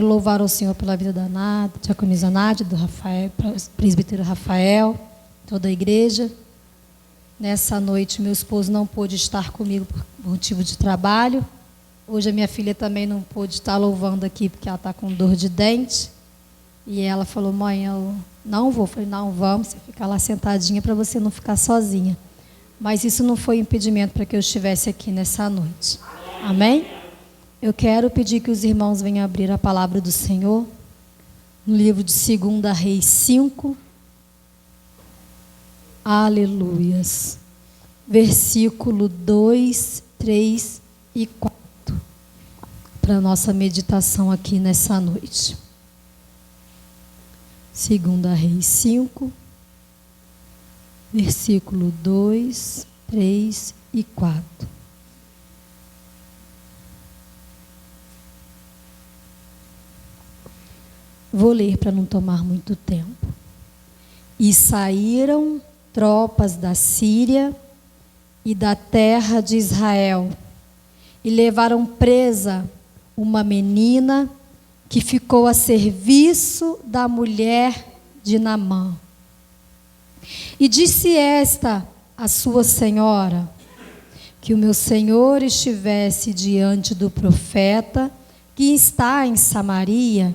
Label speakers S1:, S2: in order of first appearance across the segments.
S1: Louvar ao Senhor pela vida da Nádia, diaconisa Nádia, do Rafael, presbítero Rafael, toda a igreja. Nessa noite, meu esposo não pôde estar comigo por motivo de trabalho. Hoje a minha filha também não pôde estar louvando aqui, porque ela está com dor de dente. E ela falou: mãe, eu não vou. Eu falei: não, vamos, você ficar lá sentadinha para você não ficar sozinha. Mas isso não foi impedimento para que eu estivesse aqui nessa noite. Amém? Eu quero pedir que os irmãos venham abrir a palavra do Senhor no livro de 2 Reis 5. Aleluias. Versículo 2, 3 e 4. Para a nossa meditação aqui nessa noite. 2 Reis 5, versículo 2, 3 e 4. Vou ler para não tomar muito tempo. E saíram tropas da Síria e da terra de Israel, e levaram presa uma menina que ficou a serviço da mulher de Naamã. E disse esta à sua senhora: que o meu senhor estivesse diante do profeta que está em Samaria,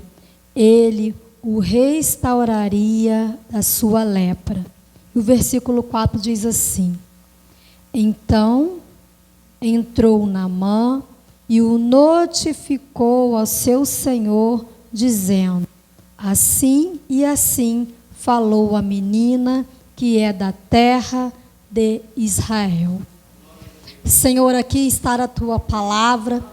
S1: ele o restauraria da sua lepra. E o versículo 4 diz assim: então entrou Naamã e o notificou ao seu senhor, dizendo: assim e assim falou a menina que é da terra de Israel. Senhor, aqui está a tua palavra.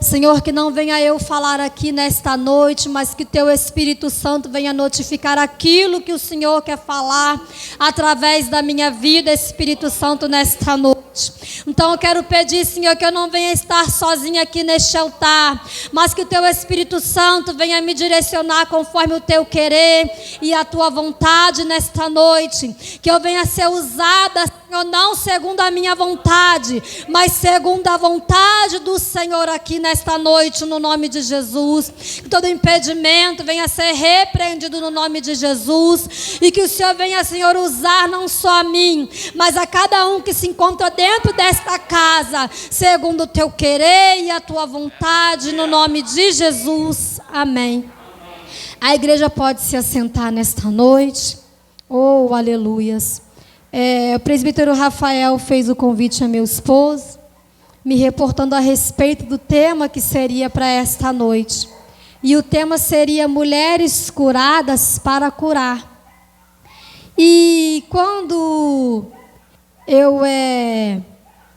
S1: Senhor, que não venha eu falar aqui nesta noite, mas que teu Espírito Santo venha notificar aquilo que o Senhor quer falar através da minha vida, Espírito Santo, nesta noite. Então eu quero pedir, Senhor, que eu não venha estar sozinha aqui neste altar, mas que o teu Espírito Santo venha me direcionar conforme o teu querer e a tua vontade nesta noite. Que eu venha ser usada, Senhor, não segundo a minha vontade, mas segundo a vontade do Senhor aqui nesta noite, no nome de Jesus. Que todo impedimento venha ser repreendido no nome de Jesus, e que o Senhor venha, Senhor, usar não só a mim, mas a cada um que se encontra dentro desta casa, segundo o teu querer e a tua vontade, no nome de Jesus. Amém. A igreja pode se assentar nesta noite. Oh, aleluias. O presbítero Rafael fez o convite a meu esposo, me reportando a respeito do tema que seria para esta noite. E o tema seria mulheres curadas para curar. E quando eu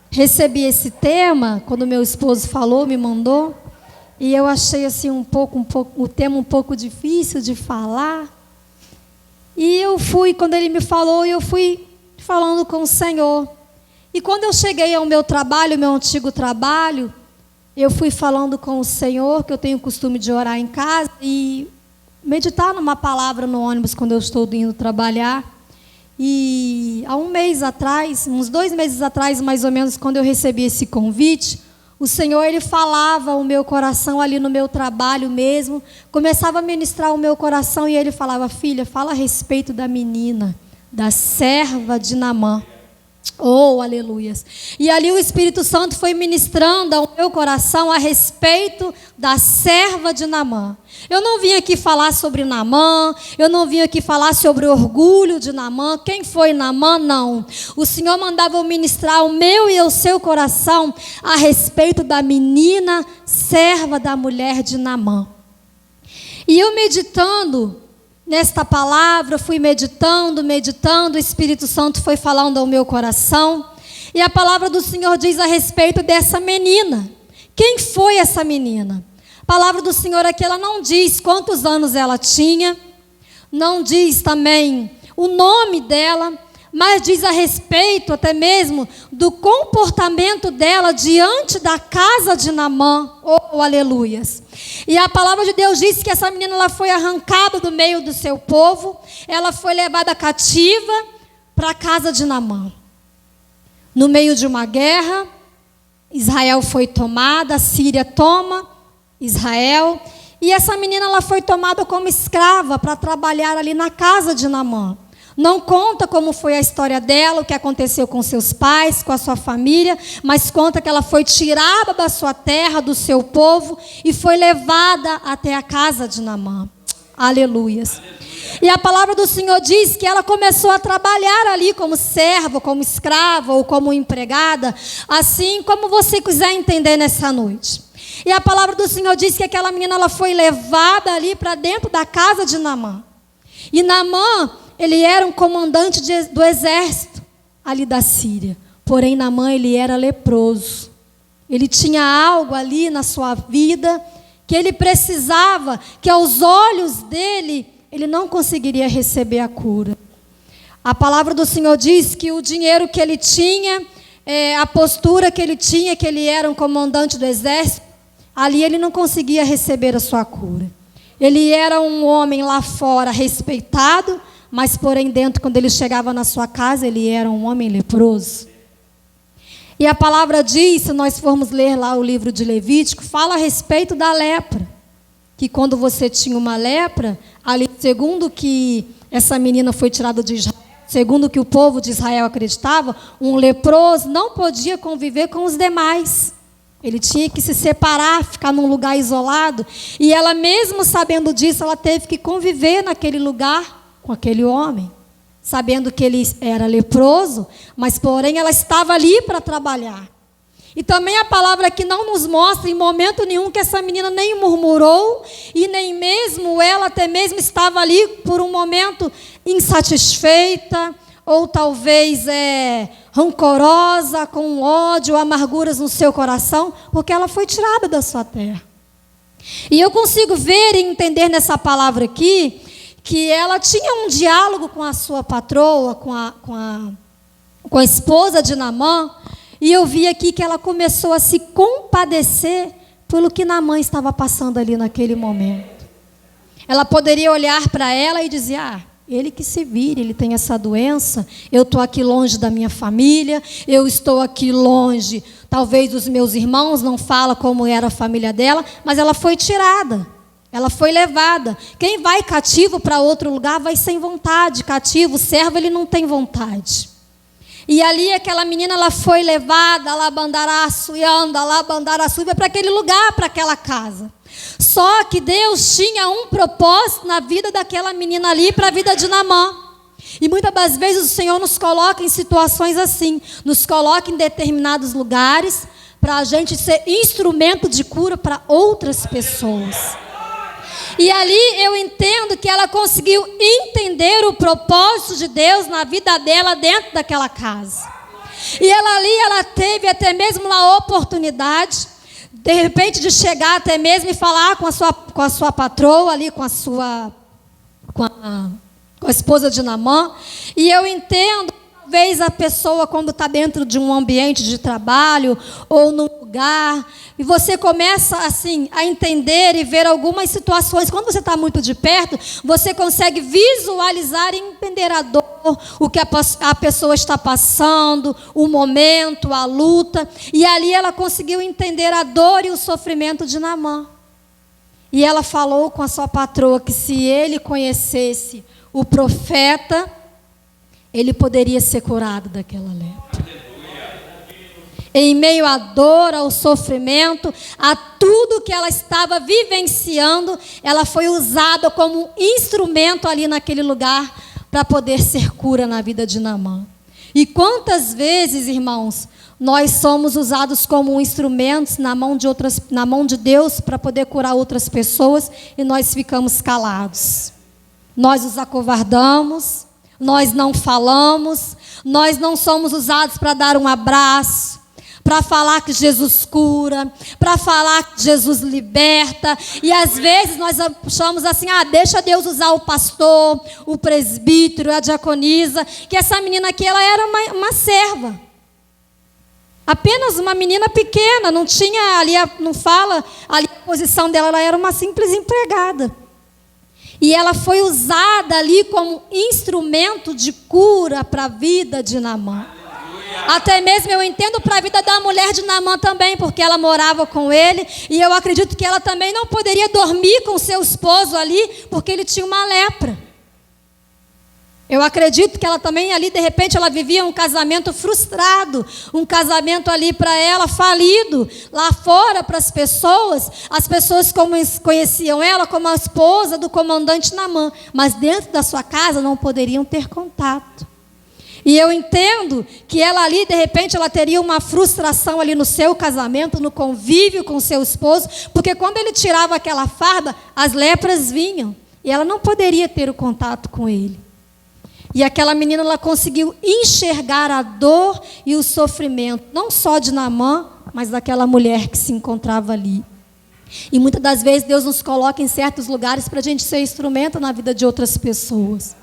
S1: recebi esse tema, quando meu esposo falou, me mandou, e eu achei assim o tema um pouco difícil de falar. E eu fui, quando ele me falou, eu fui falando com o Senhor. E quando eu cheguei ao meu trabalho, meu antigo trabalho, eu fui falando com o Senhor, que eu tenho o costume de orar em casa e meditar numa palavra no ônibus quando eu estou indo trabalhar. E há um mês atrás, uns 2 meses atrás, mais ou menos, quando eu recebi esse convite, o Senhor, Ele falava o meu coração ali no meu trabalho mesmo, começava a ministrar o meu coração e Ele falava: filha, fala a respeito da menina, da serva de Naamã. Oh, aleluias. E ali o Espírito Santo foi ministrando ao meu coração a respeito da serva de Naamã. Eu não vim aqui falar sobre Naamã, eu não vim aqui falar sobre o orgulho de Naamã. Quem foi Naamã? Não. O Senhor mandava eu ministrar o meu e o seu coração a respeito da menina serva da mulher de Naamã. E eu meditando nesta palavra, fui meditando, o Espírito Santo foi falando ao meu coração, e a palavra do Senhor diz a respeito dessa menina. Quem foi essa menina? A palavra do Senhor aqui, ela não diz quantos anos ela tinha, não diz também o nome dela, mas diz a respeito até mesmo do comportamento dela diante da casa de Naamã. Oh, aleluias. E a palavra de Deus diz que essa menina, ela foi arrancada do meio do seu povo, ela foi levada cativa para a casa de Naamã. No meio de uma guerra, Israel foi tomada, a Síria toma Israel, E essa menina, ela foi tomada como escrava para trabalhar ali na casa de Naamã. Não conta como foi a história dela, o que aconteceu com seus pais, com a sua família, mas conta que ela foi tirada da sua terra, do seu povo, e foi levada até a casa de Naamã. Aleluias. E a palavra do Senhor diz que ela começou a trabalhar ali como serva, como escrava ou como empregada, assim como você quiser entender nessa noite. E a palavra do Senhor diz que aquela menina, ela foi levada ali para dentro da casa de Naamã. E Naamã, ele era um comandante do exército ali da Síria. Porém, Naamã, ele era leproso. Ele tinha algo ali na sua vida que ele precisava, que aos olhos dele, ele não conseguiria receber a cura. A palavra do Senhor diz que o dinheiro que ele tinha, a postura que ele tinha, que ele era um comandante do exército, ali ele não conseguia receber a sua cura. Ele era um homem lá fora respeitado, mas porém dentro, quando ele chegava na sua casa, ele era um homem leproso. E a palavra diz, se nós formos ler lá o livro de Levítico, fala a respeito da lepra. Que quando você tinha uma lepra, ali, segundo que essa menina foi tirada de Israel, segundo que o povo de Israel acreditava, um leproso não podia conviver com os demais. Ele tinha que se separar, ficar num lugar isolado. E ela, mesmo sabendo disso, ela teve que conviver naquele lugar com aquele homem, sabendo que ele era leproso, mas porém ela estava ali para trabalhar. E também a palavra aqui não nos mostra em momento nenhum que essa menina nem murmurou, e nem mesmo ela até mesmo estava ali por um momento insatisfeita, ou talvez rancorosa, com ódio, amarguras no seu coração, porque ela foi tirada da sua terra. E eu consigo ver e entender nessa palavra aqui, que ela tinha um diálogo com a sua patroa, com a esposa de Naamã, e eu vi aqui que ela começou a se compadecer pelo que Naamã estava passando ali naquele momento. Ela poderia olhar para ela e dizer, ele que se vire, ele tem essa doença, eu estou aqui longe da minha família, eu estou aqui longe, talvez dos meus irmãos, não fala como era a família dela, mas ela foi tirada. Ela foi levada. Quem vai cativo para outro lugar vai sem vontade. Cativo, servo, ele não tem vontade. E ali aquela menina, ela foi levada, alabandaraço, e anda, alabandaraço, e vai para aquele lugar, para aquela casa. Só que Deus tinha um propósito na vida daquela menina ali, para a vida de Naamã. E muitas das vezes o Senhor nos coloca em situações assim, nos coloca em determinados lugares, para a gente ser instrumento de cura para outras pessoas. E ali eu entendo que ela conseguiu entender o propósito de Deus na vida dela dentro daquela casa. E ela teve até mesmo a oportunidade, de repente, de chegar até mesmo e falar com a sua patroa ali, com a esposa de Naamã. E eu entendo, talvez a pessoa, quando está dentro de um ambiente de trabalho ou num lugar, e você começa assim a entender e ver algumas situações. Quando você está muito de perto, você consegue visualizar e entender a dor, o que a pessoa está passando, o momento, a luta. E ali ela conseguiu entender a dor e o sofrimento de Naamã. E ela falou com a sua patroa que se ele conhecesse o profeta, ele poderia ser curado daquela lepra. Em meio à dor, ao sofrimento, a tudo que ela estava vivenciando, ela foi usada como instrumento ali naquele lugar para poder ser cura na vida de Naamã. E quantas vezes, irmãos, nós somos usados como instrumentos na mão de Deus para poder curar outras pessoas e nós ficamos calados. Nós nos acovardamos, nós não falamos, nós não somos usados para dar um abraço, para falar que Jesus cura, para falar que Jesus liberta. E às vezes nós achamos assim, deixa Deus usar o pastor, o presbítero, a diaconisa, que essa menina aqui, ela era uma serva. Apenas uma menina pequena, não tinha ali, não fala ali a posição dela, ela era uma simples empregada. E ela foi usada ali como instrumento de cura para a vida de Naamã. Até mesmo eu entendo para a vida da mulher de Naamã também, porque ela morava com ele, e eu acredito que ela também não poderia dormir com seu esposo ali, porque ele tinha uma lepra. Eu acredito que ela também ali, de repente, ela vivia um casamento frustrado, um casamento ali para ela falido. Lá fora, para as pessoas conheciam ela como a esposa do comandante Naamã, mas dentro da sua casa não poderiam ter contato. E eu entendo que ela ali, de repente, ela teria uma frustração ali no seu casamento, no convívio com seu esposo, porque quando ele tirava aquela farda, as lepras vinham, e ela não poderia ter o contato com ele. E aquela menina, ela conseguiu enxergar a dor e o sofrimento, não só de Naamã, mas daquela mulher que se encontrava ali. E muitas das vezes Deus nos coloca em certos lugares para a gente ser instrumento na vida de outras pessoas.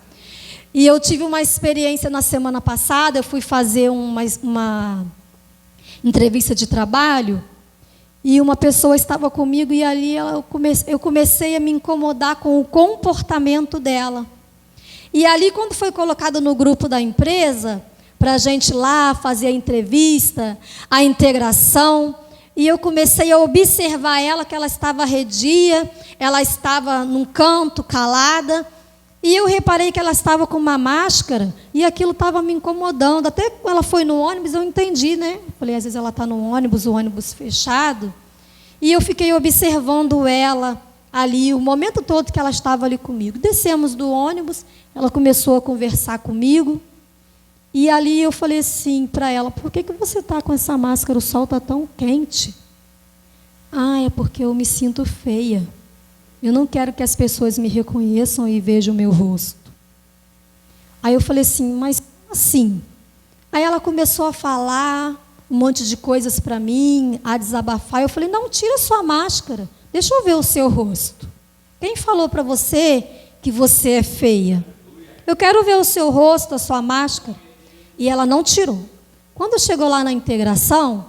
S1: E eu tive uma experiência na semana passada, eu fui fazer uma entrevista de trabalho, e uma pessoa estava comigo, e ali eu comecei a me incomodar com o comportamento dela. E ali, quando foi colocado no grupo da empresa, para a gente lá fazer a entrevista, a integração, e eu comecei a observar ela, que ela estava arredia, ela estava num canto, calada, e eu reparei que ela estava com uma máscara, e aquilo estava me incomodando. Até quando ela foi no ônibus, eu entendi, né? Falei, às vezes ela está no ônibus, o ônibus fechado, e eu fiquei observando ela ali, o momento todo que ela estava ali comigo. Descemos do ônibus, ela começou a conversar comigo, e ali eu falei assim para ela, por que você está com essa máscara, o sol está tão quente? Ah, é porque eu me sinto feia. Eu não quero que as pessoas me reconheçam e vejam o meu rosto. Aí eu falei assim, mas como assim? Aí ela começou a falar um monte de coisas para mim, a desabafar. Eu falei, não, tira sua máscara. Deixa eu ver o seu rosto. Quem falou para você que você é feia? Eu quero ver o seu rosto, a sua máscara. E ela não tirou. Quando chegou lá na integração,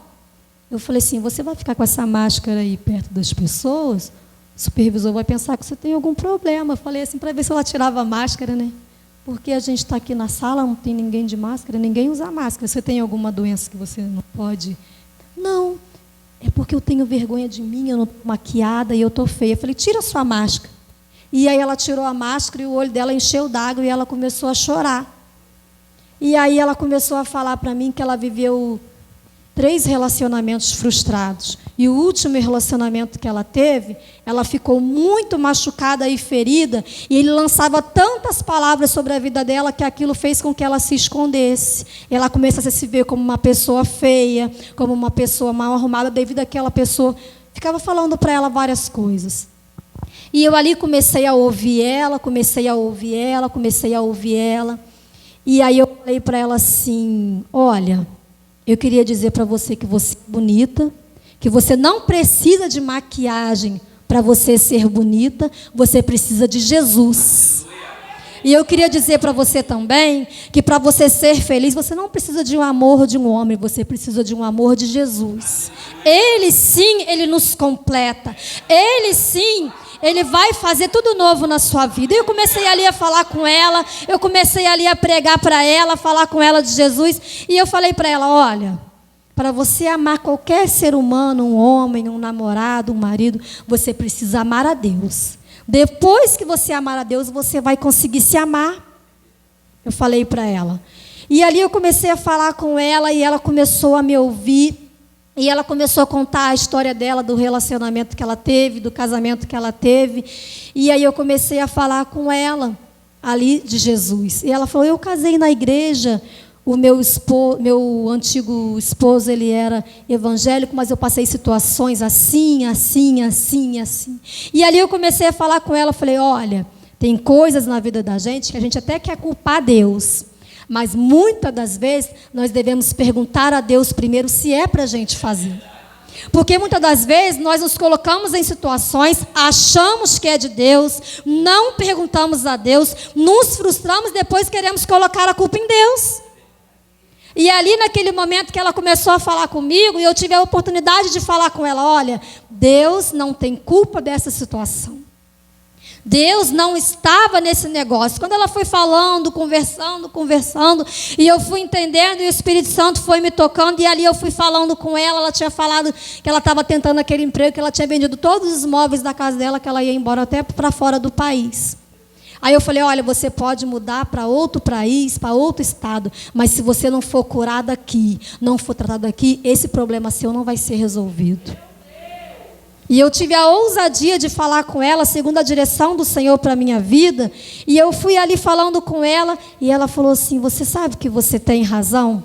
S1: eu falei assim, você vai ficar com essa máscara aí perto das pessoas? O supervisor vai pensar que você tem algum problema. Eu falei assim, para ver se ela tirava a máscara, né? Porque a gente está aqui na sala, não tem ninguém de máscara, ninguém usa máscara. Você tem alguma doença que você não pode? Não. É porque eu tenho vergonha de mim, eu não estou maquiada e eu estou feia. Eu falei, tira a sua máscara. E aí ela tirou a máscara e o olho dela encheu d'água e ela começou a chorar. E aí ela começou a falar para mim que ela viveu 3 relacionamentos frustrados. E o último relacionamento que ela teve, ela ficou muito machucada e ferida, e ele lançava tantas palavras sobre a vida dela que aquilo fez com que ela se escondesse. Ela começasse a se ver como uma pessoa feia, como uma pessoa mal arrumada, devido àquela pessoa ficava falando para ela várias coisas. E eu ali comecei a ouvir ela, e aí eu falei para ela assim, olha, eu queria dizer para você que você é bonita, que você não precisa de maquiagem para você ser bonita, você precisa de Jesus. E eu queria dizer para você também que para você ser feliz, você não precisa de um amor de um homem, você precisa de um amor de Jesus. Ele sim, ele nos completa. Ele sim, ele vai fazer tudo novo na sua vida. E eu comecei ali a falar com ela, eu comecei ali a pregar para ela, falar com ela de Jesus. E eu falei para ela, olha, para você amar qualquer ser humano, um homem, um namorado, um marido, você precisa amar a Deus. Depois que você amar a Deus, você vai conseguir se amar. Eu falei para ela. E ali eu comecei a falar com ela e ela começou a me ouvir. E ela começou a contar a história dela, do relacionamento que ela teve, do casamento que ela teve. E aí eu comecei a falar com ela ali de Jesus. E ela falou, eu casei na igreja, o meu antigo esposo, ele era evangélico, mas eu passei situações assim. E ali eu comecei a falar com ela, falei, olha, tem coisas na vida da gente que a gente até quer culpar Deus. Mas muitas das vezes nós devemos perguntar a Deus primeiro se é para a gente fazer. Porque muitas das vezes nós nos colocamos em situações, achamos que é de Deus, não perguntamos a Deus, nos frustramos, depois queremos colocar a culpa em Deus. E ali naquele momento que ela começou a falar comigo, e eu tive a oportunidade de falar com ela, olha, Deus não tem culpa dessa situação. Deus não estava nesse negócio. Quando ela foi falando, conversando, e eu fui entendendo, e o Espírito Santo foi me tocando, e ali eu fui falando com ela. Ela tinha falado que ela estava tentando aquele emprego, que ela tinha vendido todos os móveis da casa dela, que ela ia embora até para fora do país. Aí eu falei, olha, você pode mudar para outro país, para outro estado, mas se você não for curado aqui, não for tratado aqui, esse problema seu não vai ser resolvido. E eu tive a ousadia de falar com ela, segundo a direção do Senhor para a minha vida. E eu fui ali falando com ela, e ela falou assim, você sabe que você tem razão?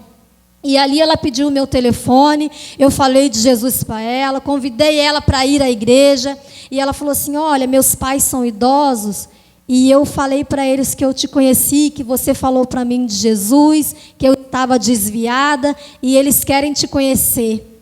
S1: E ali ela pediu o meu telefone, eu falei de Jesus para ela, convidei ela para ir à igreja. E ela falou assim, olha, meus pais são idosos, e eu falei para eles que eu te conheci, que você falou para mim de Jesus, que eu estava desviada, e eles querem te conhecer.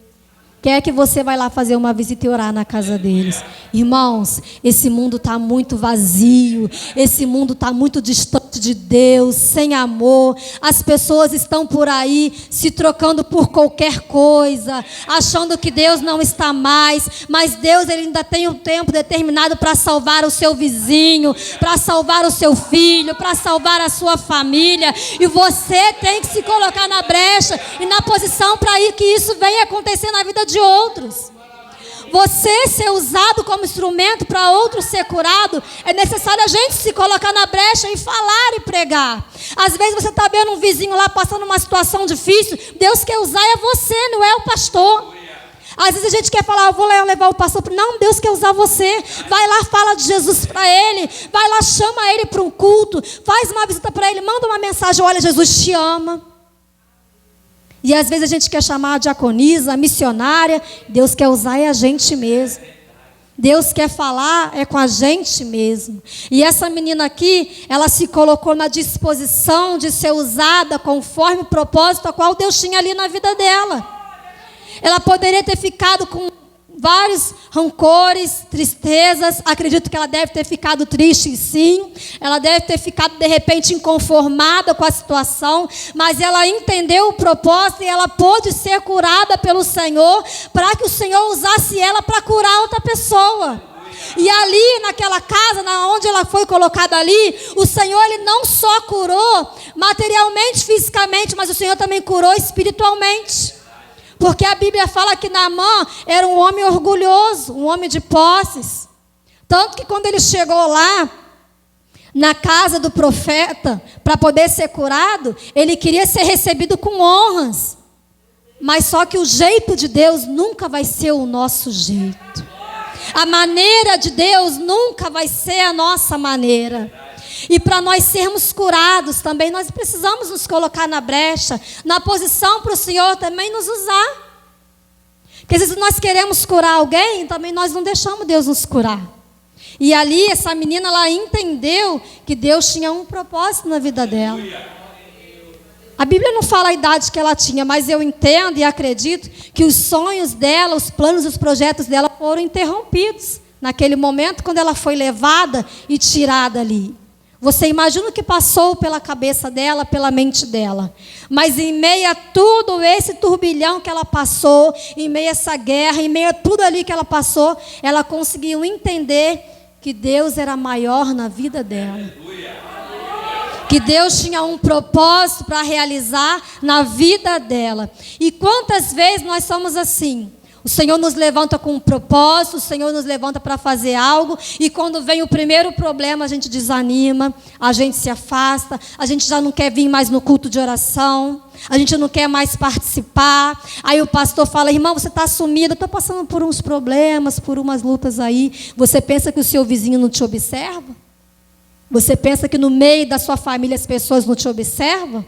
S1: Quer que você vai lá fazer uma visita e orar na casa deles. Irmãos, esse mundo está muito vazio. Esse mundo está muito distante de Deus, sem amor. As pessoas estão por aí se trocando por qualquer coisa, achando que Deus não está mais. Mas Deus, Ele ainda tem um tempo determinado para salvar o seu vizinho, para salvar o seu filho, para salvar a sua família. E você tem que se colocar na brecha e na posição para que isso venha acontecer na vida de outros. Você ser usado como instrumento para outro ser curado, é necessário a gente se colocar na brecha e falar e pregar. Às vezes você está vendo um vizinho lá passando uma situação difícil, Deus quer usar é você, não é o pastor. Às vezes a gente quer falar, eu vou levar o pastor. Não, Deus quer usar você. Vai lá, fala de Jesus para ele. Vai lá, chama ele para um culto. Faz uma visita para ele, manda uma mensagem, olha, Jesus te ama. E às vezes a gente quer chamar a diaconisa, a missionária. Deus quer usar é a gente mesmo. Deus quer falar é com a gente mesmo. E essa menina aqui, ela se colocou na disposição de ser usada conforme o propósito a qual Deus tinha ali na vida dela. Ela poderia ter ficado com vários rancores, tristezas. Acredito que ela deve ter ficado triste, sim. Ela deve ter ficado, de repente, inconformada com a situação. Mas ela entendeu o propósito e ela pôde ser curada pelo Senhor, para que o Senhor usasse ela para curar outra pessoa. E ali, naquela casa, onde ela foi colocada ali, o Senhor, Ele não só curou materialmente, fisicamente, mas o Senhor também curou espiritualmente. Porque a Bíblia fala que Naamã era um homem orgulhoso, um homem de posses. Tanto que quando ele chegou lá, na casa do profeta, para poder ser curado, ele queria ser recebido com honras. Mas só que o jeito de Deus nunca vai ser o nosso jeito. A maneira de Deus nunca vai ser a nossa maneira. E para nós sermos curados também, nós precisamos nos colocar na brecha, na posição para o Senhor também nos usar. Porque às vezes nós queremos curar alguém, também nós não deixamos Deus nos curar. E ali essa menina, ela entendeu que Deus tinha um propósito na vida dela. A Bíblia não fala a idade que ela tinha, mas eu entendo e acredito que os sonhos dela, os planos, os projetos dela foram interrompidos naquele momento quando ela foi levada e tirada ali. Você imagina o que passou pela cabeça dela, pela mente dela. Mas em meio a tudo esse turbilhão que ela passou, em meio a essa guerra, em meio a tudo ali que ela passou, ela conseguiu entender que Deus era maior na vida dela. Que Deus tinha um propósito para realizar na vida dela. E quantas vezes nós somos assim? O Senhor nos levanta com um propósito, o Senhor nos levanta para fazer algo, e quando vem o primeiro problema, a gente desanima, a gente se afasta, a gente já não quer vir mais no culto de oração, a gente não quer mais participar. Aí o pastor fala, irmão, você está sumida, eu estou passando por uns problemas, por umas lutas aí. Você pensa que o seu vizinho não te observa? Você pensa que no meio da sua família as pessoas não te observam?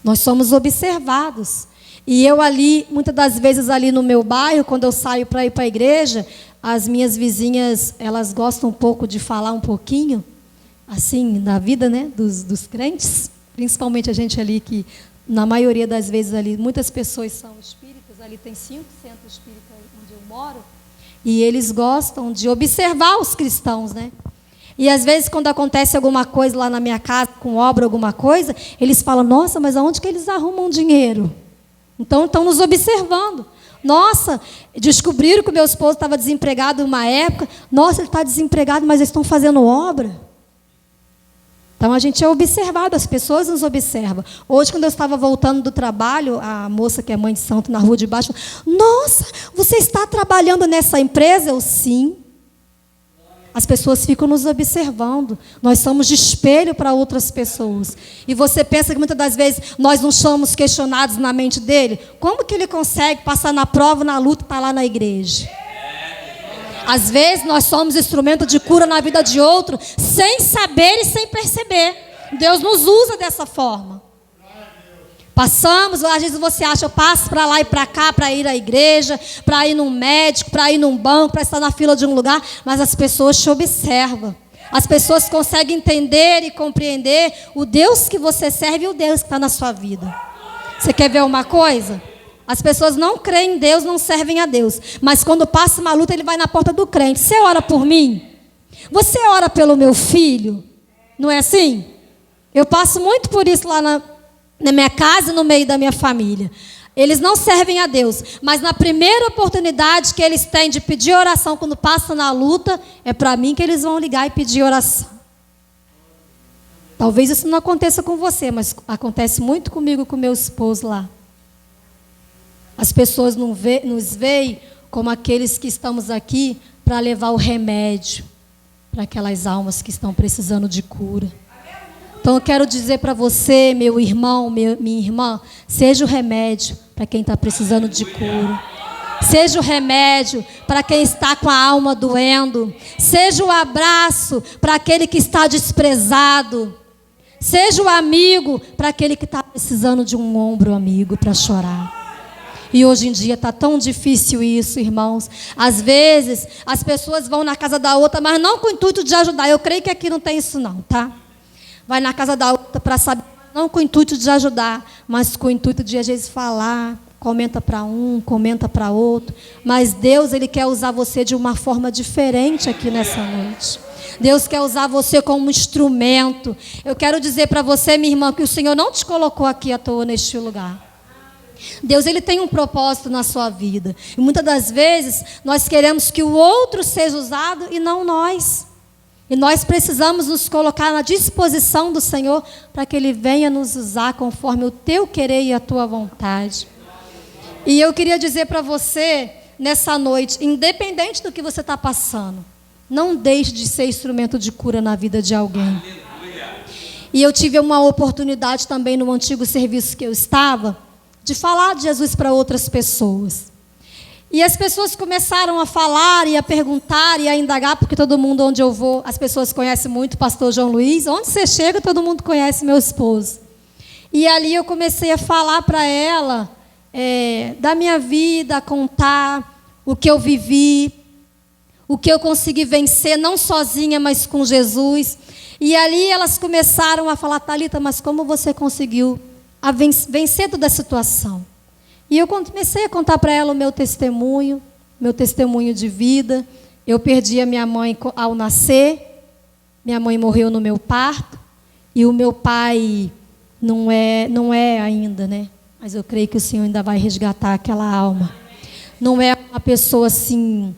S1: Nós somos observados. E eu ali, muitas das vezes ali no meu bairro, quando eu saio para ir para a igreja, as minhas vizinhas, elas gostam um pouco de falar um pouquinho, assim, da vida, né, dos crentes. Principalmente a gente ali que, na maioria das vezes ali, muitas pessoas são espíritas, ali tem 5 centros espíritas onde eu moro, e eles gostam de observar os cristãos, né? E às vezes quando acontece alguma coisa lá na minha casa, com obra, alguma coisa, eles falam, nossa, mas aonde que eles arrumam dinheiro? Então estão nos observando. Nossa, descobriram que o meu esposo estava desempregado em uma época. Nossa, ele está desempregado, mas eles estão fazendo obra. Então a gente é observado, as pessoas nos observam. Hoje, quando eu estava voltando do trabalho, a moça que é mãe de santo na rua de baixo, nossa, você está trabalhando nessa empresa? Eu, sim. As pessoas ficam nos observando. Nós somos de espelho para outras pessoas. E você pensa que muitas das vezes nós não somos questionados na mente dele? Como que ele consegue passar na prova, na luta e estar lá na igreja? Às vezes nós somos instrumento de cura na vida de outro, sem saber e sem perceber. Deus nos usa dessa forma. Passamos, às vezes você acha, eu passo para lá e para cá, para ir à igreja, para ir num médico, para ir num banco, para estar na fila de um lugar, mas as pessoas te observam. As pessoas conseguem entender e compreender o Deus que você serve e o Deus que está na sua vida. Você quer ver uma coisa? As pessoas não creem em Deus, não servem a Deus. Mas quando passa uma luta, ele vai na porta do crente. Você ora por mim? Você ora pelo meu filho? Não é assim? Eu passo muito por isso lá na minha casa e no meio da minha família. Eles não servem a Deus, mas na primeira oportunidade que eles têm de pedir oração quando passam na luta, é para mim que eles vão ligar e pedir oração. Talvez isso não aconteça com você, mas acontece muito comigo, com meu esposo lá. As pessoas nos veem como aqueles que estamos aqui para levar o remédio para aquelas almas que estão precisando de cura. Então eu quero dizer para você, meu irmão, minha irmã, seja o remédio para quem está precisando de cura. Seja o remédio para quem está com a alma doendo. Seja o abraço para aquele que está desprezado. Seja o amigo para aquele que está precisando de um ombro amigo para chorar. E hoje em dia está tão difícil isso, irmãos. Às vezes as pessoas vão na casa da outra, mas não com o intuito de ajudar. Eu creio que aqui não tem isso não, tá? Vai na casa da outra para saber, não com o intuito de ajudar, mas com o intuito de às vezes falar, comenta para um, comenta para outro. Mas Deus, Ele quer usar você de uma forma diferente aqui nessa noite. Deus quer usar você como instrumento. Eu quero dizer para você, minha irmã, que o Senhor não te colocou aqui à toa neste lugar. Deus, Ele tem um propósito na sua vida. E muitas das vezes nós queremos que o outro seja usado e não nós. E nós precisamos nos colocar na disposição do Senhor para que Ele venha nos usar conforme o teu querer e a tua vontade. E eu queria dizer para você, nessa noite, independente do que você está passando, não deixe de ser instrumento de cura na vida de alguém. E eu tive uma oportunidade também no antigo serviço que eu estava, de falar de Jesus para outras pessoas. E as pessoas começaram a falar e a perguntar e a indagar, porque todo mundo onde eu vou, as pessoas conhecem muito o pastor João Luiz. Onde você chega, todo mundo conhece meu esposo. E ali eu comecei a falar para ela da minha vida, a contar o que eu vivi, o que eu consegui vencer, não sozinha, mas com Jesus. E ali elas começaram a falar, Thalita, mas como você conseguiu vencer toda a situação? E eu comecei a contar para ela o meu testemunho de vida. Eu perdi a minha mãe ao nascer, minha mãe morreu no meu parto, e o meu pai não é ainda, né? Mas eu creio que o Senhor ainda vai resgatar aquela alma. Não é uma pessoa assim,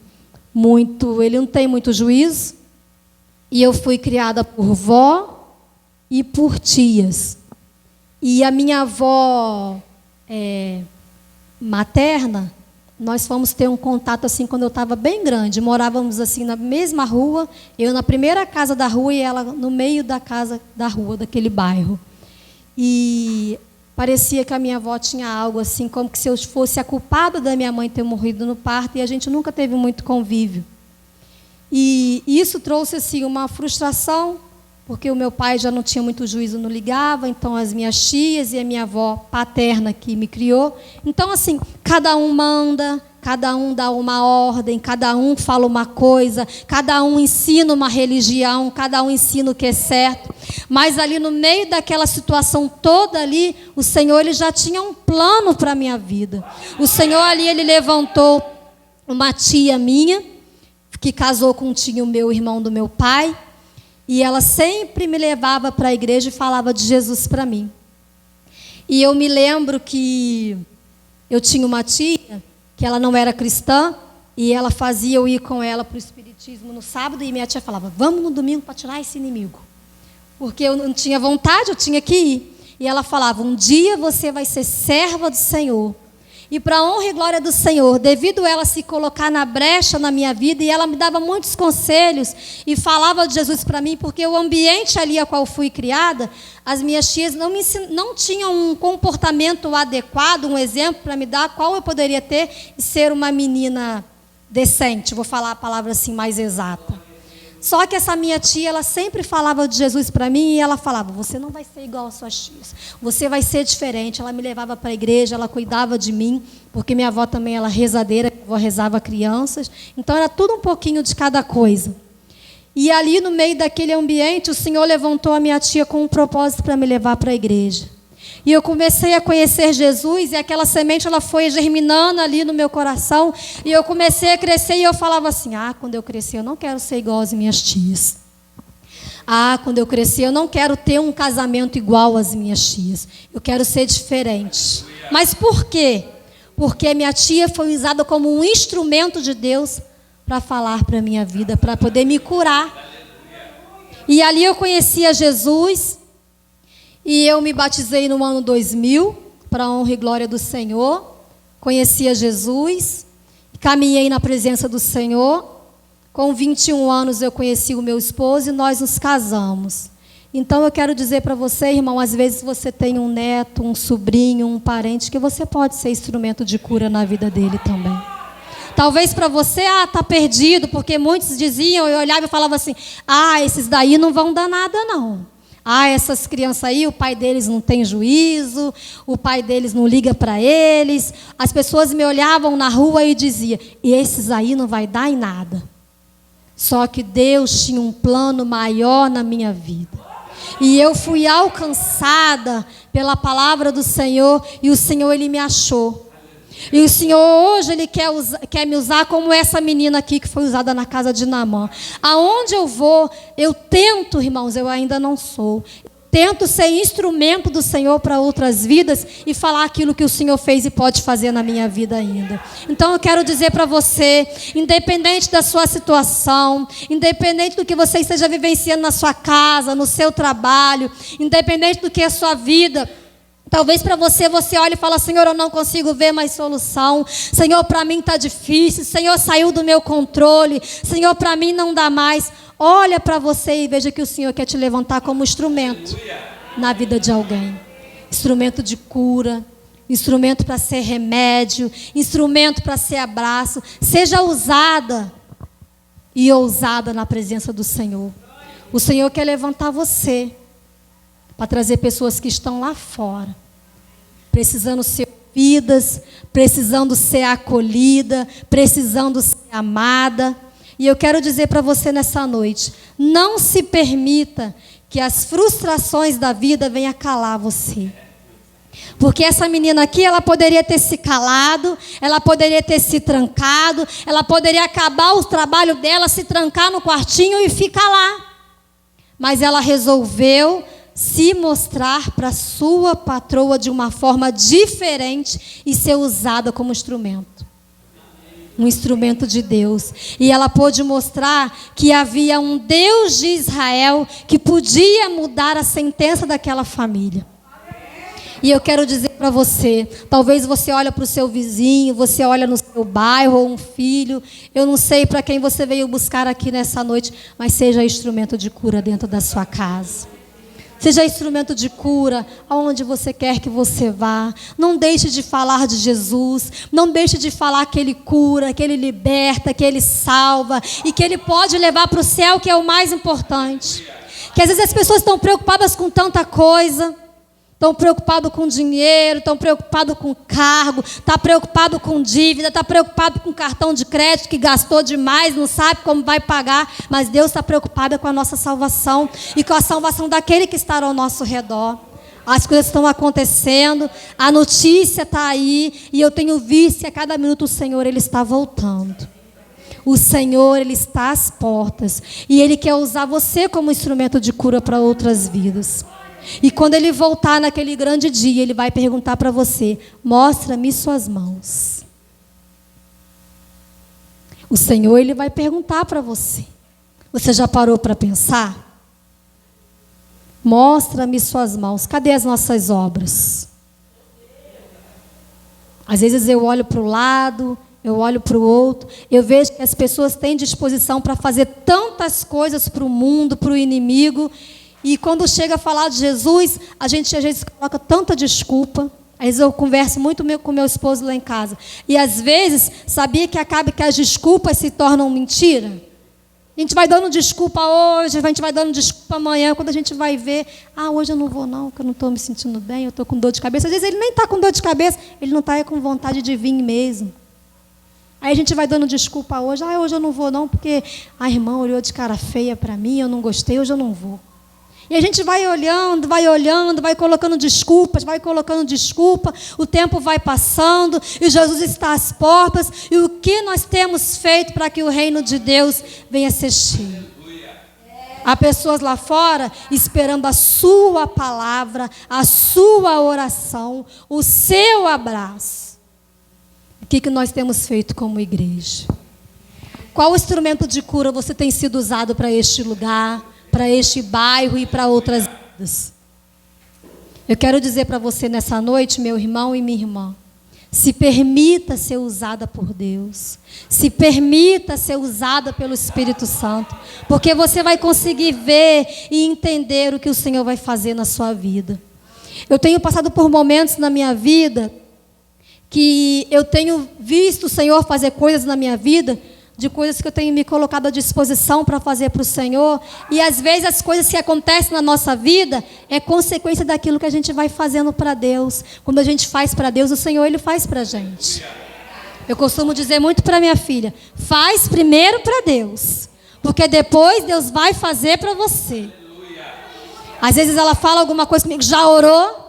S1: ele não tem muito juízo, e eu fui criada por vó e por tias. E a minha avó materna, nós fomos ter um contato assim quando eu estava bem grande. Morávamos assim na mesma rua, eu na primeira casa da rua e ela no meio da casa da rua, daquele bairro. E parecia que a minha avó tinha algo assim, como que se eu fosse a culpada da minha mãe ter morrido no parto, e a gente nunca teve muito convívio. E isso trouxe assim uma frustração, porque o meu pai já não tinha muito juízo, não ligava, então as minhas tias e a minha avó paterna que me criou. Então, assim, cada um manda, cada um dá uma ordem, cada um fala uma coisa, cada um ensina uma religião, cada um ensina o que é certo. Mas ali no meio daquela situação toda ali, o Senhor ele já tinha um plano para a minha vida. O Senhor ali, Ele levantou uma tia minha, que casou com um tio meu, irmão do meu pai, e ela sempre me levava para a igreja e falava de Jesus para mim. E eu me lembro que eu tinha uma tia, que que ela não era cristã, e ela fazia eu ir com ela para o espiritismo no sábado, e minha tia falava, vamos no domingo para tirar esse inimigo. Porque eu não tinha vontade, eu tinha que ir. E ela falava, um dia você vai ser serva do Senhor. E para a honra e glória do Senhor, devido a ela se colocar na brecha na minha vida, e ela me dava muitos conselhos e falava de Jesus para mim, porque o ambiente ali a qual fui criada, as minhas tias não tinham um comportamento adequado, um exemplo para me dar qual eu poderia ter e ser uma menina decente, vou falar a palavra assim mais exata. Só que essa minha tia, ela sempre falava de Jesus para mim, e ela falava, você não vai ser igual às suas tias, você vai ser diferente. Ela me levava para a igreja, ela cuidava de mim, porque minha avó também era rezadeira, minha avó rezava crianças, então era tudo um pouquinho de cada coisa. E ali no meio daquele ambiente, o Senhor levantou a minha tia com um propósito para me levar para a igreja. E eu comecei a conhecer Jesus, e aquela semente ela foi germinando ali no meu coração, e eu comecei a crescer, e eu falava assim, quando eu crescer eu não quero ser igual às minhas tias. Quando eu crescer eu não quero ter um casamento igual às minhas tias, eu quero ser diferente. Mas por quê? Porque minha tia foi usada como um instrumento de Deus para falar para a minha vida, para poder me curar. E ali eu conhecia Jesus. E eu me batizei no ano 2000, para a honra e glória do Senhor. Conhecia Jesus, caminhei na presença do Senhor. Com 21 anos eu conheci o meu esposo e nós nos casamos. Então eu quero dizer para você, irmão, às vezes você tem um neto, um sobrinho, um parente, que você pode ser instrumento de cura na vida dele também. Talvez para você, está perdido, porque muitos diziam, eu olhava e falava assim, esses daí não vão dar nada não. Essas crianças aí, o pai deles não tem juízo, o pai deles não liga para eles. As pessoas me olhavam na rua e diziam, e esses aí não vai dar em nada. Só que Deus tinha um plano maior na minha vida. E eu fui alcançada pela palavra do Senhor, e o Senhor, Ele me achou. E o Senhor hoje Ele quer me usar como essa menina aqui que foi usada na casa de Naamã. Aonde eu vou, eu tento, irmãos, eu ainda não sou. Tento ser instrumento do Senhor para outras vidas e falar aquilo que o Senhor fez e pode fazer na minha vida ainda. Então eu quero dizer para você, independente da sua situação, independente do que você esteja vivenciando na sua casa, no seu trabalho, independente do que é a sua vida, talvez para você olhe e fala, Senhor, eu não consigo ver mais solução. Senhor, para mim está difícil. Senhor, saiu do meu controle. Senhor, para mim não dá mais. Olha para você e veja que o Senhor quer te levantar como instrumento na vida de alguém. Instrumento de cura, instrumento para ser remédio, instrumento para ser abraço. Seja usada e ousada na presença do Senhor. O Senhor quer levantar você para trazer pessoas que estão lá fora, precisando ser ouvidas, precisando ser acolhida, precisando ser amada. E eu quero dizer para você nessa noite, não se permita que as frustrações da vida venham calar você. Porque essa menina aqui, ela poderia ter se calado, ela poderia ter se trancado, ela poderia acabar o trabalho dela, se trancar no quartinho e ficar lá. Mas ela resolveu se mostrar para sua patroa de uma forma diferente e ser usada como instrumento. Um instrumento de Deus. E ela pôde mostrar que havia um Deus de Israel que podia mudar a sentença daquela família. E eu quero dizer para você, talvez você olhe para o seu vizinho, você olha no seu bairro, ou um filho, eu não sei para quem você veio buscar aqui nessa noite, mas seja instrumento de cura dentro da sua casa. Seja instrumento de cura aonde você quer que você vá. Não deixe de falar de Jesus. Não deixe de falar que Ele cura, que Ele liberta, que Ele salva e que Ele pode levar para o céu, que é o mais importante. Que às vezes as pessoas estão preocupadas com tanta coisa. Estão preocupados com dinheiro, estão preocupados com cargo, está preocupado com dívida, está preocupado com cartão de crédito que gastou demais, não sabe como vai pagar, mas Deus está preocupado com a nossa salvação e com a salvação daquele que está ao nosso redor. As coisas estão acontecendo, a notícia está aí e eu tenho visto que a cada minuto o Senhor Ele está voltando. O Senhor, Ele está às portas e Ele quer usar você como instrumento de cura para outras vidas. E quando Ele voltar naquele grande dia, Ele vai perguntar para você, mostra-me suas mãos. O Senhor, Ele vai perguntar para você. Você já parou para pensar? Mostra-me suas mãos. Cadê as nossas obras? Às vezes eu olho para o lado, eu olho para o outro, eu vejo que as pessoas têm disposição para fazer tantas coisas para o mundo, para o inimigo, e quando chega a falar de Jesus, a gente às vezes coloca tanta desculpa. Às vezes eu converso muito com meu esposo lá em casa, e às vezes, sabia que acaba que as desculpas se tornam mentira? A gente vai dando desculpa hoje, a gente vai dando desculpa amanhã, quando a gente vai ver, hoje eu não vou não, porque eu não estou me sentindo bem, eu estou com dor de cabeça. Às vezes ele nem está com dor de cabeça, ele não está com vontade de vir mesmo. Aí a gente vai dando desculpa hoje, hoje eu não vou não, porque a irmã olhou de cara feia para mim, eu não gostei, hoje eu não vou. E a gente vai olhando, vai colocando desculpas, o tempo vai passando, e Jesus está às portas, e o que nós temos feito para que o reino de Deus venha ser cheio? Há pessoas lá fora esperando a sua palavra, a sua oração, o seu abraço. O que nós temos feito como igreja? Qual instrumento de cura você tem sido usado para este lugar, para este bairro e para outras vidas? Eu quero dizer para você nessa noite, meu irmão e minha irmã, se permita ser usada por Deus, se permita ser usada pelo Espírito Santo, porque você vai conseguir ver e entender o que o Senhor vai fazer na sua vida. Eu tenho passado por momentos na minha vida que eu tenho visto o Senhor fazer coisas na minha vida, de coisas que eu tenho me colocado à disposição para fazer para o Senhor, e às vezes as coisas que acontecem na nossa vida é consequência daquilo que a gente vai fazendo para Deus. Quando a gente faz para Deus, o Senhor, Ele faz para a gente. Eu costumo dizer muito para minha filha, faz primeiro para Deus, porque depois Deus vai fazer para você. Às vezes ela fala alguma coisa comigo, já orou?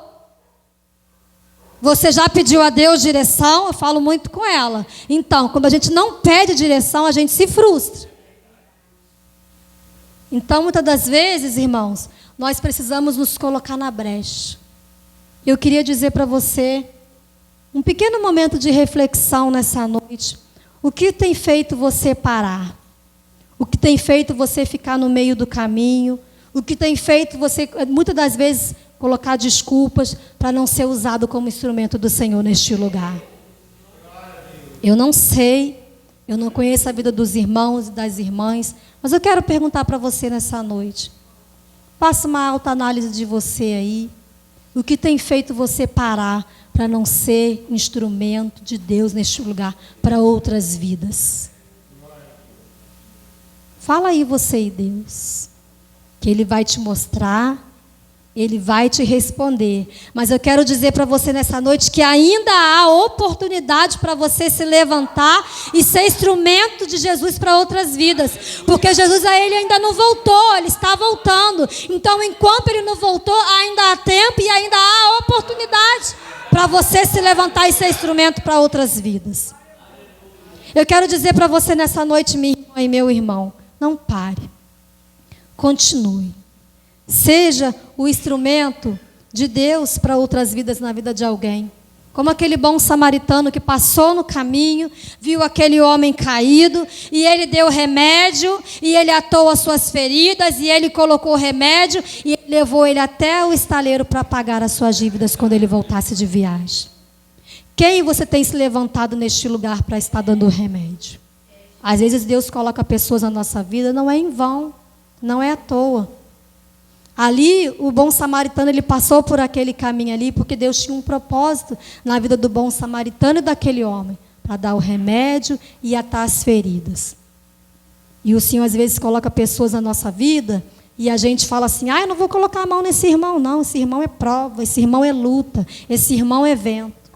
S1: Você já pediu a Deus direção? Eu falo muito com ela. Então, quando a gente não pede direção, a gente se frustra. Então, muitas das vezes, irmãos, nós precisamos nos colocar na brecha. Eu queria dizer para você, um pequeno momento de reflexão nessa noite. O que tem feito você parar? O que tem feito você ficar no meio do caminho? O que tem feito você, muitas das vezes, colocar desculpas para não ser usado como instrumento do Senhor neste lugar? Eu não sei, eu não conheço a vida dos irmãos e das irmãs, mas eu quero perguntar para você nessa noite. Faça uma autoanálise de você aí. O que tem feito você parar para não ser instrumento de Deus neste lugar para outras vidas? Fala aí você e Deus, que Ele vai te mostrar, Ele vai te responder. Mas eu quero dizer para você nessa noite que ainda há oportunidade para você se levantar e ser instrumento de Jesus para outras vidas. Porque Jesus, ele ainda não voltou, Ele está voltando. Então, enquanto Ele não voltou, ainda há tempo e ainda há oportunidade para você se levantar e ser instrumento para outras vidas. Eu quero dizer para você nessa noite, minha irmã e meu irmão, não pare. Continue. Seja o instrumento de Deus para outras vidas na vida de alguém. Como aquele bom samaritano que passou no caminho, viu aquele homem caído, e ele deu remédio, e ele atou as suas feridas, e ele colocou o remédio, e ele levou ele até o estaleiro para pagar as suas dívidas quando ele voltasse de viagem. Quem você tem se levantado neste lugar para estar dando remédio? Às vezes Deus coloca pessoas na nossa vida, não é em vão, não é à toa. Ali, o bom samaritano, ele passou por aquele caminho ali, porque Deus tinha um propósito na vida do bom samaritano e daquele homem, para dar o remédio e atar as feridas. E o Senhor, às vezes, coloca pessoas na nossa vida, e a gente fala assim, eu não vou colocar a mão nesse irmão, não, esse irmão é prova, esse irmão é luta, esse irmão é vento.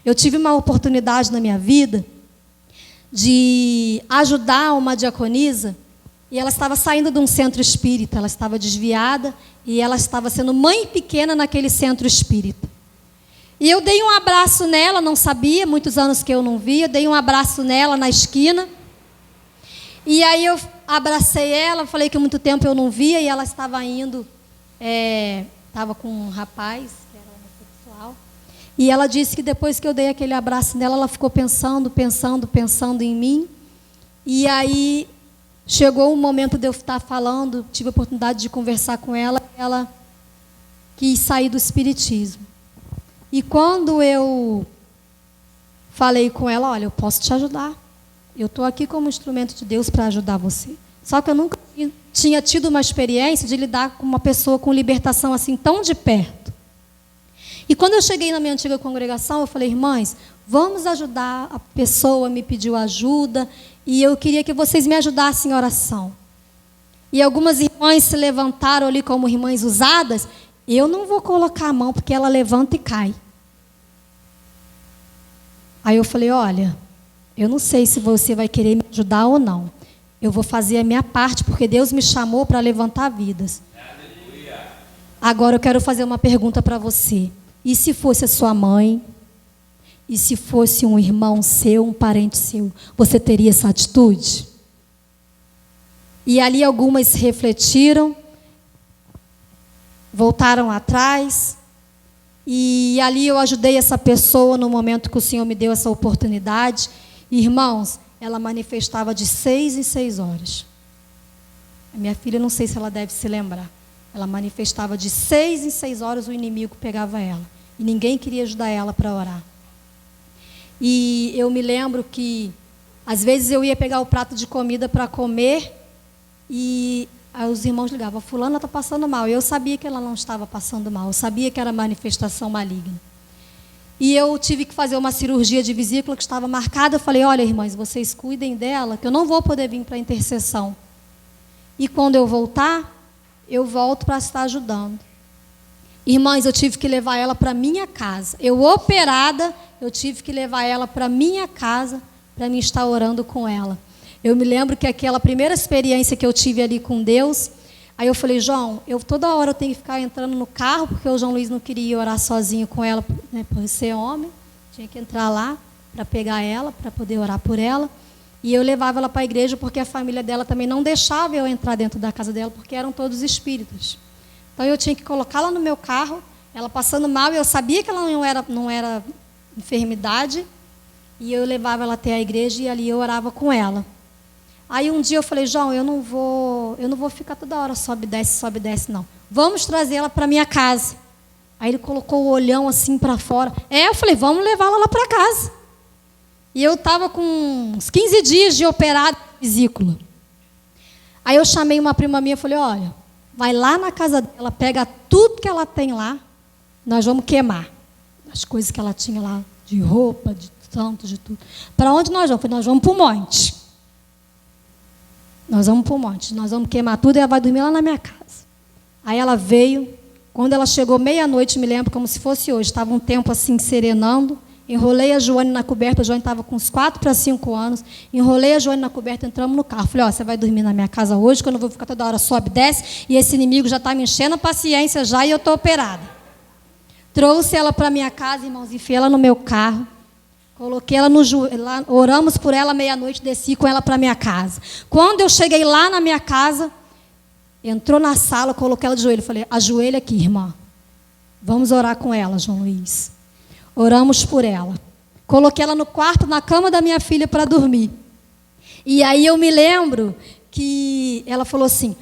S1: Eu tive uma oportunidade na minha vida de ajudar uma diaconisa, e ela estava saindo de um centro espírita, ela estava desviada, e ela estava sendo mãe pequena naquele centro espírita. E eu dei um abraço nela, não sabia, muitos anos que eu não via, dei um abraço nela na esquina, e aí eu abracei ela, falei que há muito tempo eu não via, e ela estava indo, estava com um rapaz, que era homossexual, e ela disse que depois que eu dei aquele abraço nela, ela ficou pensando em mim. E aí chegou o momento de eu estar falando, tive a oportunidade de conversar com ela, ela quis sair do espiritismo. E quando eu falei com ela, olha, eu posso te ajudar. Eu estou aqui como instrumento de Deus para ajudar você. Só que eu nunca tinha tido uma experiência de lidar com uma pessoa com libertação assim tão de perto. E quando eu cheguei na minha antiga congregação, eu falei, irmãs, vamos ajudar. A pessoa me pediu ajuda e eu queria que vocês me ajudassem em oração. E algumas irmãs se levantaram ali como irmãs usadas. Eu não vou colocar a mão porque ela levanta e cai. Aí eu falei, olha, eu não sei se você vai querer me ajudar ou não. Eu vou fazer a minha parte, porque Deus me chamou para levantar vidas. Agora eu quero fazer uma pergunta para você. E se fosse a sua mãe? E se fosse um irmão seu, um parente seu? Você teria essa atitude? E ali algumas refletiram, voltaram atrás. E ali eu ajudei essa pessoa no momento que o Senhor me deu essa oportunidade. Irmãos, ela manifestava de 6 em 6 horas. A minha filha, não sei se ela deve se lembrar. Ela manifestava de 6 em 6 horas, o inimigo pegava ela. E ninguém queria ajudar ela para orar. E eu me lembro que, às vezes, eu ia pegar o prato de comida para comer e aí os irmãos ligavam, fulana está passando mal. Eu sabia que ela não estava passando mal. Eu sabia que era manifestação maligna. E eu tive que fazer uma cirurgia de vesícula que estava marcada. Eu falei, olha, irmãs, vocês cuidem dela, que eu não vou poder vir para a intercessão. E quando eu voltar, eu volto para estar ajudando. Irmãs, eu tive que levar ela para minha casa. Eu operada, eu tive que levar ela para minha casa para me estar orando com ela. Eu me lembro que aquela primeira experiência que eu tive ali com Deus, aí eu falei, João, toda hora eu tenho que ficar entrando no carro, porque o João Luiz não queria orar sozinho com ela, né, por ser homem. Tinha que entrar lá para pegar ela, para poder orar por ela. E eu levava ela para a igreja, porque a família dela também não deixava eu entrar dentro da casa dela, porque eram todos espíritas. Então eu tinha que colocá-la no meu carro, ela passando mal, e eu sabia que ela não era enfermidade, e eu levava ela até a igreja e ali eu orava com ela. Aí um dia eu falei, João, eu não vou ficar toda hora sobe e desce, não. Vamos trazer ela para minha casa. Aí ele colocou o olhão assim para fora. Eu falei, vamos levá-la lá para casa. E eu estava com uns 15 dias de operado vesícula. Aí eu chamei uma prima minha e falei, olha, vai lá na casa dela, pega tudo que ela tem lá, nós vamos queimar. As coisas que ela tinha lá, de roupa, de santo, de tudo. Para onde nós vamos? Eu falei, nós vamos para o monte. Nós vamos para o monte, nós vamos queimar tudo e ela vai dormir lá na minha casa. Aí ela veio, quando ela chegou meia-noite, me lembro como se fosse hoje, estava um tempo assim serenando, enrolei a Joane na coberta, a Joane estava com uns 4 para 5 anos, enrolei a Joane na coberta, entramos no carro. Falei, você vai dormir na minha casa hoje, que eu não vou ficar toda hora sobe e desce, e esse inimigo já está me enchendo a paciência já e eu estou operada. Trouxe ela para minha casa, irmãos, enfiei ela no meu carro. Coloquei ela no joelho, oramos por ela meia-noite, desci com ela para minha casa. Quando eu cheguei lá na minha casa, entrou na sala, coloquei ela de joelho. Falei, ajoelha aqui, irmã. Vamos orar com ela, João Luiz. Oramos por ela. Coloquei ela no quarto, na cama da minha filha para dormir. E aí eu me lembro que ela falou assim,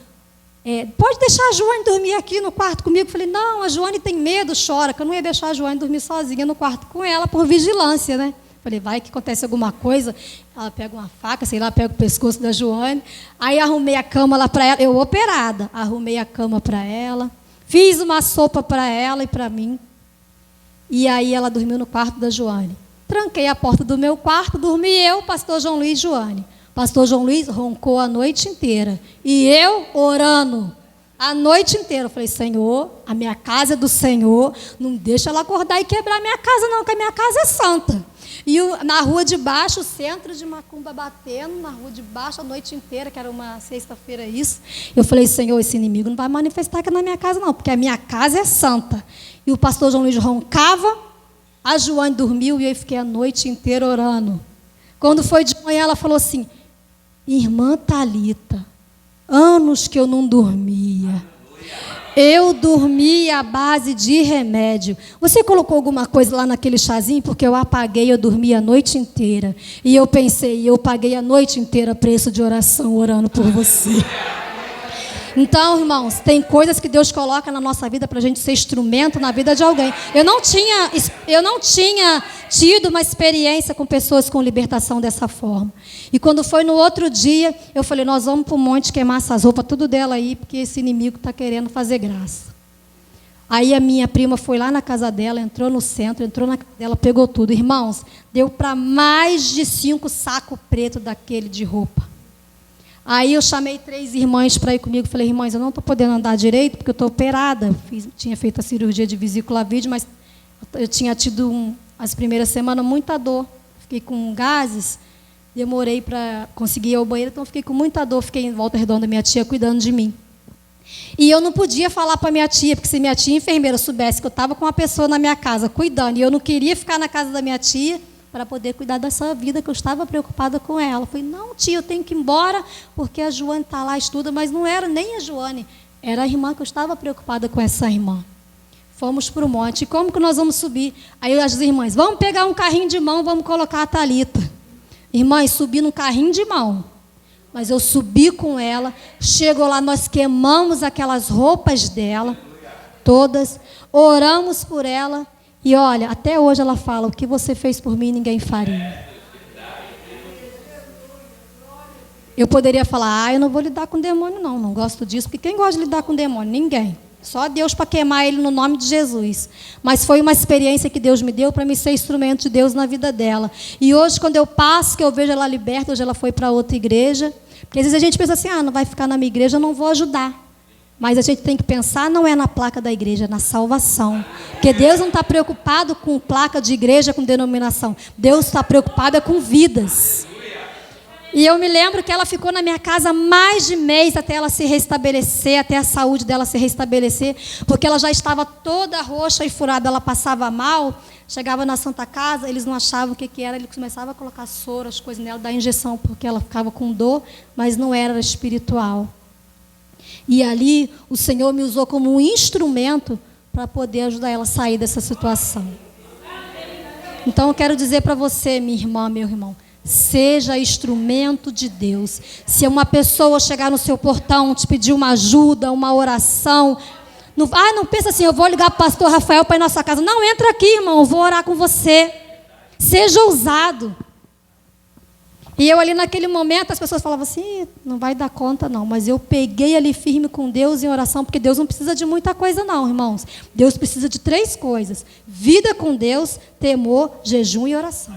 S1: pode deixar a Joane dormir aqui no quarto comigo? Eu falei, não, a Joane tem medo, chora, que eu não ia deixar a Joane dormir sozinha no quarto com ela por vigilância, né? Falei, vai que acontece alguma coisa, ela pega uma faca, sei lá, pega o pescoço da Joane. Aí arrumei a cama lá para ela, eu operada, arrumei a cama para ela, fiz uma sopa para ela e para mim. E aí ela dormiu no quarto da Joane. Tranquei a porta do meu quarto, dormi eu, pastor João Luiz e Joane. Pastor João Luiz roncou a noite inteira. E eu orando a noite inteira. Eu falei, Senhor, a minha casa é do Senhor, não deixa ela acordar e quebrar a minha casa não, que a minha casa é santa. E na rua de baixo, o centro de Macumba batendo, na rua de baixo a noite inteira, que era uma sexta-feira isso. Eu falei, Senhor, esse inimigo não vai manifestar aqui na minha casa não, porque a minha casa é santa. E o pastor João Luiz roncava, a Joane dormiu e eu fiquei a noite inteira orando. Quando foi de manhã, ela falou assim, irmã Thalita, anos que eu não dormia. Eu dormi à base de remédio. Você colocou alguma coisa lá naquele chazinho? Porque eu apaguei, eu dormi a noite inteira. E eu pensei, eu paguei a noite inteira preço de oração orando por você. Então, irmãos, tem coisas que Deus coloca na nossa vida para a gente ser instrumento na vida de alguém. Eu não tinha tido uma experiência com pessoas com libertação dessa forma. E quando foi no outro dia, eu falei, nós vamos para o monte queimar essas roupas, tudo dela aí, porque esse inimigo está querendo fazer graça. Aí a minha prima foi lá na casa dela, entrou no centro, entrou na casa dela, pegou tudo. Irmãos, deu para mais de 5 sacos pretos daquele de roupa. Aí eu chamei 3 irmãs para ir comigo. Falei, irmãs, eu não estou podendo andar direito porque eu estou operada. Tinha feito a cirurgia de vesícula vídeo, mas eu tinha tido, as primeiras semanas, muita dor. Fiquei com gases, demorei para conseguir ir ao banheiro, então fiquei com muita dor. Fiquei em Volta Redonda, minha tia cuidando de mim. E eu não podia falar para minha tia, porque se minha tia enfermeira soubesse que eu estava com uma pessoa na minha casa cuidando, e eu não queria ficar na casa da minha tia, para poder cuidar dessa vida, que eu estava preocupada com ela. Eu falei, não, tia, eu tenho que ir embora, porque a Joane está lá, estuda, mas não era nem a Joane, era a irmã que eu estava preocupada com essa irmã. Fomos para o monte, e como que nós vamos subir? Aí as irmãs, vamos pegar um carrinho de mão, vamos colocar a Thalita. Irmãs, subi num carrinho de mão, mas eu subi com ela, chegou lá, nós queimamos aquelas roupas dela, todas, oramos por ela. E olha, até hoje ela fala, o que você fez por mim, ninguém faria. Eu poderia falar, eu não vou lidar com demônio não gosto disso, porque quem gosta de lidar com demônio? Ninguém. Só Deus para queimar ele no nome de Jesus. Mas foi uma experiência que Deus me deu para me ser instrumento de Deus na vida dela. E hoje, quando eu passo, que eu vejo ela liberta, hoje ela foi para outra igreja. Porque às vezes a gente pensa assim, não vai ficar na minha igreja, eu não vou ajudar. Mas a gente tem que pensar, não é na placa da igreja, é na salvação. Porque Deus não está preocupado com placa de igreja, com denominação. Deus está preocupado com vidas. E eu me lembro que ela ficou na minha casa mais de mês até ela se restabelecer, até a saúde dela se restabelecer, porque ela já estava toda roxa e furada, ela passava mal, chegava na Santa Casa, eles não achavam o que era, eles começavam a colocar soro, as coisas nela, dar injeção, porque ela ficava com dor, mas não era espiritual. E ali o Senhor me usou como um instrumento para poder ajudar ela a sair dessa situação. Então eu quero dizer para você, minha irmã, meu irmão, seja instrumento de Deus. Se uma pessoa chegar no seu portão, te pedir uma ajuda, uma oração, não pensa assim, eu vou ligar para o pastor Rafael para ir na sua casa. Não, entra aqui, irmão, eu vou orar com você. Seja ousado. E eu ali naquele momento, as pessoas falavam assim, não vai dar conta não, mas eu peguei ali firme com Deus em oração, porque Deus não precisa de muita coisa não, irmãos. Deus precisa de 3 coisas, vida com Deus, temor, jejum e oração.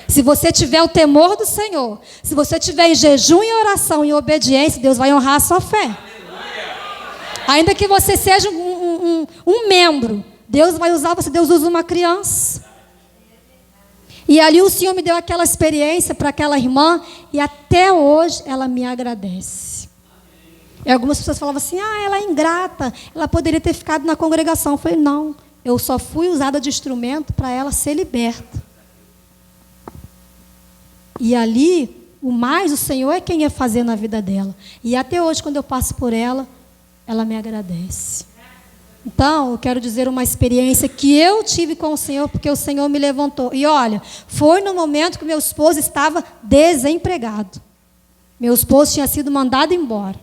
S1: Se você tiver o temor do Senhor, se você tiver em jejum e oração e obediência, Deus vai honrar a sua fé. Ainda que você seja um membro, Deus vai usar você, Deus usa uma criança. E ali o Senhor me deu aquela experiência para aquela irmã, e até hoje ela me agradece. E algumas pessoas falavam assim, ela é ingrata, ela poderia ter ficado na congregação. Eu falei, não, eu só fui usada de instrumento para ela ser liberta. E ali, o mais, o Senhor é quem ia fazer na vida dela. E até hoje, quando eu passo por ela, ela me agradece. Então, eu quero dizer uma experiência que eu tive com o Senhor, porque o Senhor me levantou. E olha, foi no momento que meu esposo estava desempregado. Meu esposo tinha sido mandado embora.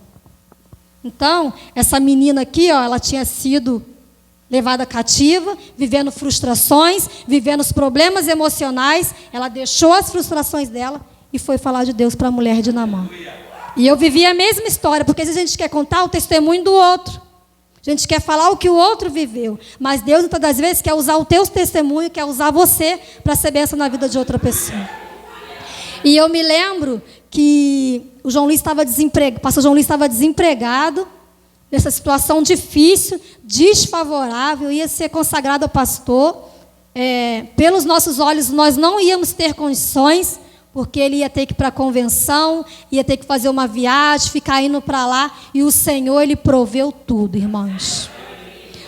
S1: Então, essa menina aqui, ela tinha sido levada cativa, vivendo frustrações, vivendo os problemas emocionais. Ela deixou as frustrações dela e foi falar de Deus para a mulher de Naamã. E eu vivi a mesma história, porque às vezes a gente quer contar o testemunho do outro. A gente quer falar o que o outro viveu, mas Deus, muitas das vezes, quer usar o teu testemunho, quer usar você para ser bênção na vida de outra pessoa. E eu me lembro que o João Luiz estava desempregado, o pastor João Luiz estava desempregado, nessa situação difícil, desfavorável, ia ser consagrado ao pastor. Pelos nossos olhos, nós não íamos ter condições, porque ele ia ter que ir para a convenção, ia ter que fazer uma viagem, ficar indo para lá, e o Senhor, Ele proveu tudo, irmãos.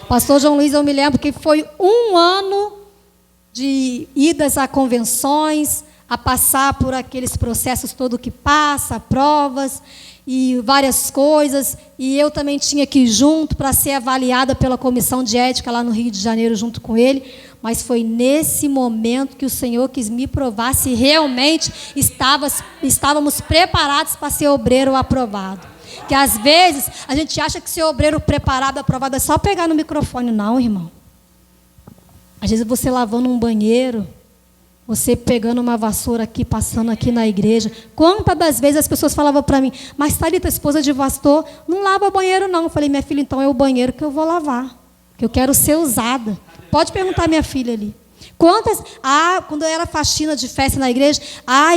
S1: Pastor João Luiz, eu me lembro que foi 1 ano de idas a convenções, a passar por aqueles processos todos que passa, provas, e várias coisas, e eu também tinha que ir junto para ser avaliada pela comissão de ética lá no Rio de Janeiro junto com ele, mas foi nesse momento que o Senhor quis me provar se realmente estávamos preparados para ser obreiro aprovado. Que às vezes a gente acha que ser obreiro preparado, aprovado é só pegar no microfone. Não, irmão. Às vezes você lavando um banheiro, você pegando uma vassoura aqui, passando aqui na igreja. Quantas das vezes as pessoas falavam para mim, mas Thalita, esposa de pastor, não lava banheiro não. Eu falei, minha filha, então é o banheiro que eu vou lavar, que eu quero ser usada. Pode perguntar à minha filha ali. Quantas, quando eu era faxina de festa na igreja,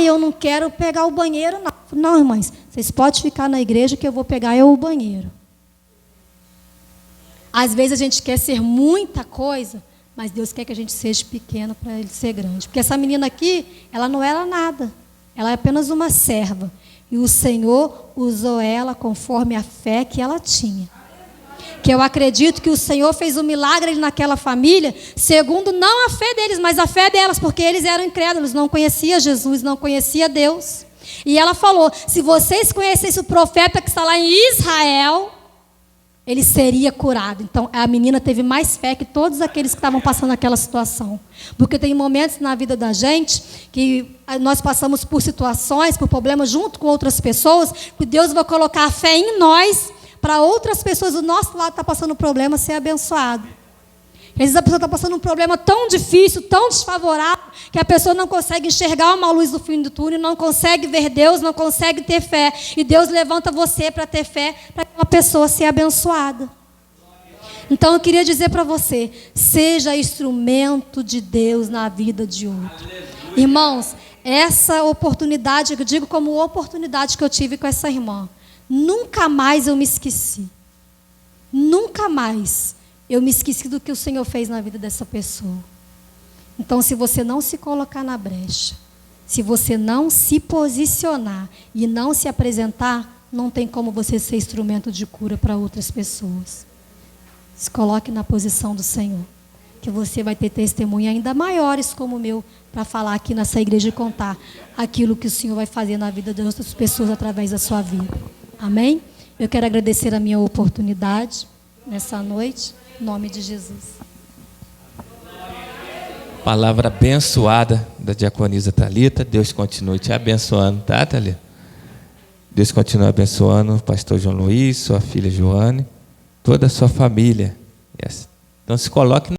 S1: eu não quero pegar o banheiro não. Não, irmãs, vocês podem ficar na igreja que eu vou pegar o banheiro. Às vezes a gente quer ser muita coisa, mas Deus quer que a gente seja pequeno para Ele ser grande. Porque essa menina aqui, ela não era nada. Ela é apenas uma serva. E o Senhor usou ela conforme a fé que ela tinha. Que eu acredito que o Senhor fez um milagre naquela família, segundo não a fé deles, mas a fé delas, porque eles eram incrédulos, não conheciam Jesus, não conheciam Deus. E ela falou, se vocês conhecessem o profeta que está lá em Israel, ele seria curado. Então, a menina teve mais fé que todos aqueles que estavam passando aquela situação. Porque tem momentos na vida da gente que nós passamos por situações, por problemas junto com outras pessoas, que Deus vai colocar a fé em nós para outras pessoas do nosso lado está passando um problema ser abençoado. Às vezes a pessoa está passando um problema tão difícil, tão desfavorável, que a pessoa não consegue enxergar uma luz do fim do túnel, não consegue ver Deus, não consegue ter fé. E Deus levanta você para ter fé, para aquela pessoa ser abençoada. Então eu queria dizer para você, seja instrumento de Deus na vida de outro. Irmãos, essa oportunidade, eu digo como oportunidade que eu tive com essa irmã, nunca mais eu me esqueci. Nunca mais eu me esqueci do que o Senhor fez na vida dessa pessoa. Então, se você não se colocar na brecha, se você não se posicionar e não se apresentar, não tem como você ser instrumento de cura para outras pessoas. Se coloque na posição do Senhor, que você vai ter testemunho ainda maiores como o meu, para falar aqui nessa igreja e contar aquilo que o Senhor vai fazer na vida das outras pessoas através da sua vida. Amém? Eu quero agradecer a minha oportunidade nessa noite, em nome de Jesus.
S2: Palavra abençoada da diaconisa Thalita. Deus continue te abençoando, tá, Thalita? Deus continue abençoando o pastor João Luiz, sua filha Joane, toda a sua família. Então se coloque